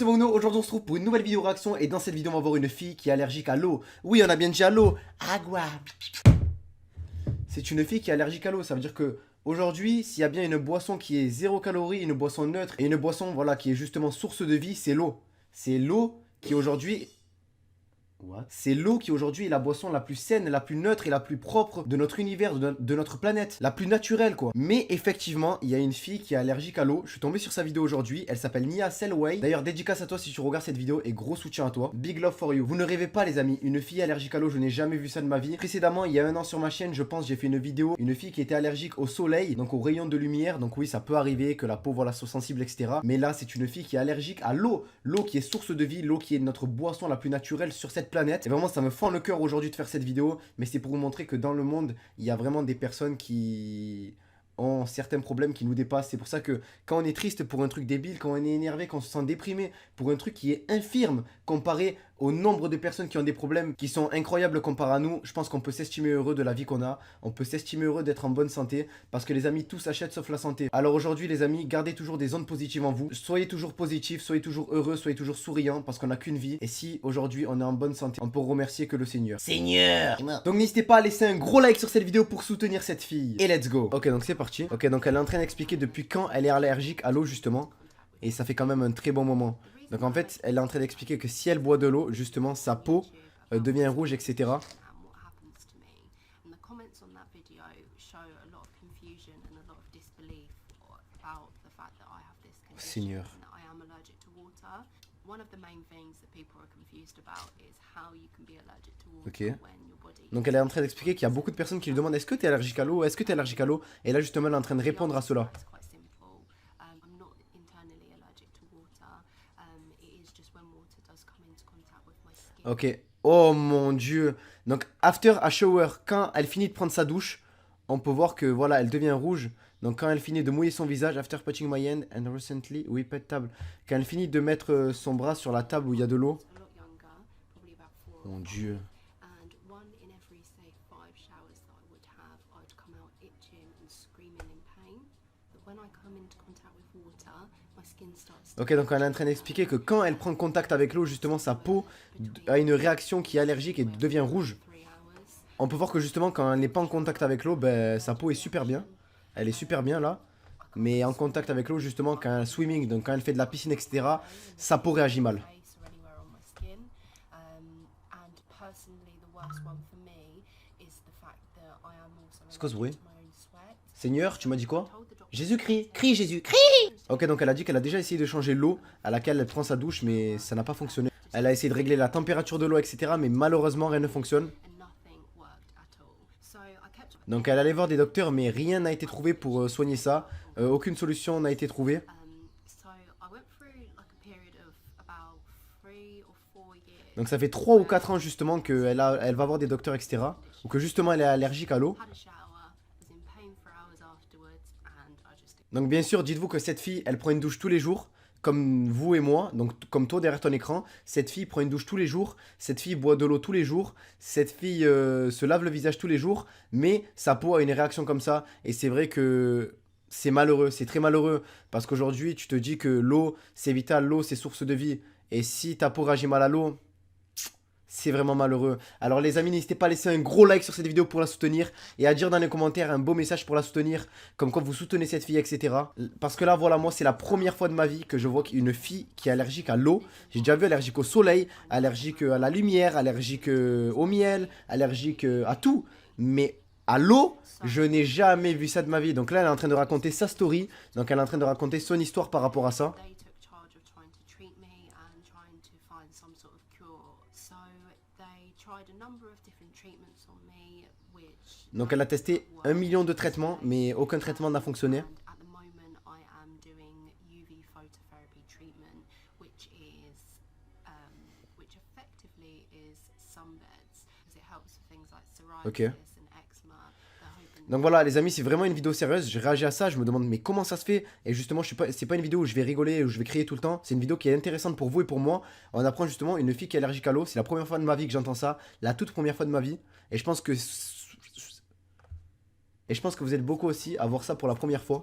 C'est Bruno, aujourd'hui on se retrouve pour une nouvelle vidéo réaction et dans cette vidéo on va voir une fille qui est allergique à l'eau. Oui, on a bien dit à l'eau. Agua. C'est une fille qui est allergique à l'eau, ça veut dire que aujourd'hui, s'il y a bien une boisson qui est zéro calorie, une boisson neutre et une boisson voilà qui est justement source de vie, c'est l'eau. C'est l'eau qui aujourd'hui C'est l'eau qui aujourd'hui est la boisson la plus saine, la plus neutre et la plus propre de notre univers, de notre planète. La plus naturelle quoi. Mais effectivement, il y a une fille qui est allergique à l'eau. Je suis tombé sur sa vidéo aujourd'hui. Elle s'appelle Nia Selway. D'ailleurs, dédicace à toi si tu regardes cette vidéo et gros soutien à toi. Big love for you. Vous ne rêvez pas les amis. Une fille allergique à l'eau, je n'ai jamais vu ça de ma vie. Précédemment, il y a un an sur ma chaîne, je pense, j'ai fait une vidéo. Une fille qui était allergique au soleil, donc aux rayons de lumière. Donc oui, ça peut arriver que la peau voilà soit sensible, etc. Mais là, c'est une fille qui est allergique à l'eau. L'eau qui est source de vie, l'eau qui est notre boisson la plus naturelle sur cette planète. Et vraiment, ça me fend le cœur aujourd'hui de faire cette vidéo, mais c'est pour vous montrer que dans le monde, il y a vraiment des personnes qui ont certains problèmes qui nous dépassent. C'est pour ça que quand on est triste pour un truc débile, quand on est énervé, quand on se sent déprimé pour un truc qui est infirme comparé au nombre de personnes qui ont des problèmes qui sont incroyables comparé à nous, je pense qu'on peut s'estimer heureux de la vie qu'on a, on peut s'estimer heureux d'être en bonne santé, parce que les amis, tout s'achète sauf la santé. Alors aujourd'hui les amis, gardez toujours des ondes positives en vous, soyez toujours positifs, soyez toujours heureux, soyez toujours souriants, parce qu'on n'a qu'une vie, et si aujourd'hui on est en bonne santé, on peut remercier que le Seigneur. Seigneur. Donc n'hésitez pas à laisser un gros like sur cette vidéo pour soutenir cette fille. Et let's go. Ok, donc c'est parti. Ok, donc elle est en train d'expliquer depuis quand elle est allergique à l'eau justement, et ça fait quand même un très bon moment. Donc en fait, elle est en train d'expliquer que si elle boit de l'eau, justement, sa peau devient rouge, etc. Seigneur. Ok. Donc elle est en train d'expliquer qu'il y a beaucoup de personnes qui lui demandent est-ce que tu es allergique à l'eau? Est-ce que tu es allergique à l'eau? Et là justement elle est en train de répondre à cela. Ok. Oh mon dieu. Donc after a shower, quand elle finit de prendre sa douche, on peut voir que voilà, elle devient rouge. Donc quand elle finit de mouiller son visage, after touching my hand and recently, oui, pas de table. Quand elle finit de mettre son bras sur la table où il y a de l'eau. Mon dieu. Ok, donc elle est en train d'expliquer que quand elle prend contact avec l'eau, justement, sa peau a une réaction qui est allergique et devient rouge. On peut voir que justement, quand elle n'est pas en contact avec l'eau, ben, sa peau est super bien. Elle est super bien là. Mais en contact avec l'eau, justement, quand elle swimming, donc quand elle fait de la piscine, etc., sa peau réagit mal. C'est quoi ce bruit? Seigneur, tu m'as dit quoi? Jésus-Christ, crie Jésus, crie! Ok, donc elle a dit qu'elle a déjà essayé de changer l'eau à laquelle elle prend sa douche, mais ça n'a pas fonctionné. Elle a essayé de régler la température de l'eau, etc., mais malheureusement, rien ne fonctionne. Donc elle allait voir des docteurs, mais rien n'a été trouvé pour soigner ça. Aucune solution n'a été trouvée. Donc ça fait 3 ou 4 ans justement elle va voir des docteurs, etc. Ou que justement elle est allergique à l'eau. Donc bien sûr, dites-vous que cette fille, elle prend une douche tous les jours, comme vous et moi, donc comme toi derrière ton écran. Cette fille prend une douche tous les jours, cette fille boit de l'eau tous les jours, cette fille se lave le visage tous les jours, mais sa peau a une réaction comme ça. Et c'est vrai que c'est malheureux, c'est très malheureux, parce qu'aujourd'hui, tu te dis que l'eau, c'est vital, l'eau, c'est source de vie. Et si ta peau réagit mal à l'eau, c'est vraiment malheureux. Alors les amis, n'hésitez pas à laisser un gros like sur cette vidéo pour la soutenir et à dire dans les commentaires un beau message pour la soutenir, comme quoi vous soutenez cette fille, etc. Parce que là, voilà, moi, c'est la première fois de ma vie que je vois une fille qui est allergique à l'eau. J'ai déjà vu allergique au soleil, allergique à la lumière, allergique au miel, allergique à tout. Mais à l'eau, je n'ai jamais vu ça de ma vie. Donc là, elle est en train de raconter sa story. Donc elle est en train de raconter son histoire par rapport à ça. Donc elle a testé 1 million de traitements, mais aucun traitement n'a fonctionné. Ok. Donc voilà les amis, c'est vraiment une vidéo sérieuse, j'ai réagi à ça, je me demande mais comment ça se fait? Et justement, c'est pas une vidéo où je vais rigoler, où je vais crier tout le temps, c'est une vidéo qui est intéressante pour vous et pour moi. On apprend justement une fille qui est allergique à l'eau, c'est la première fois de ma vie que j'entends ça, la toute première fois de ma vie. Et je pense que vous êtes beaucoup aussi à voir ça pour la première fois.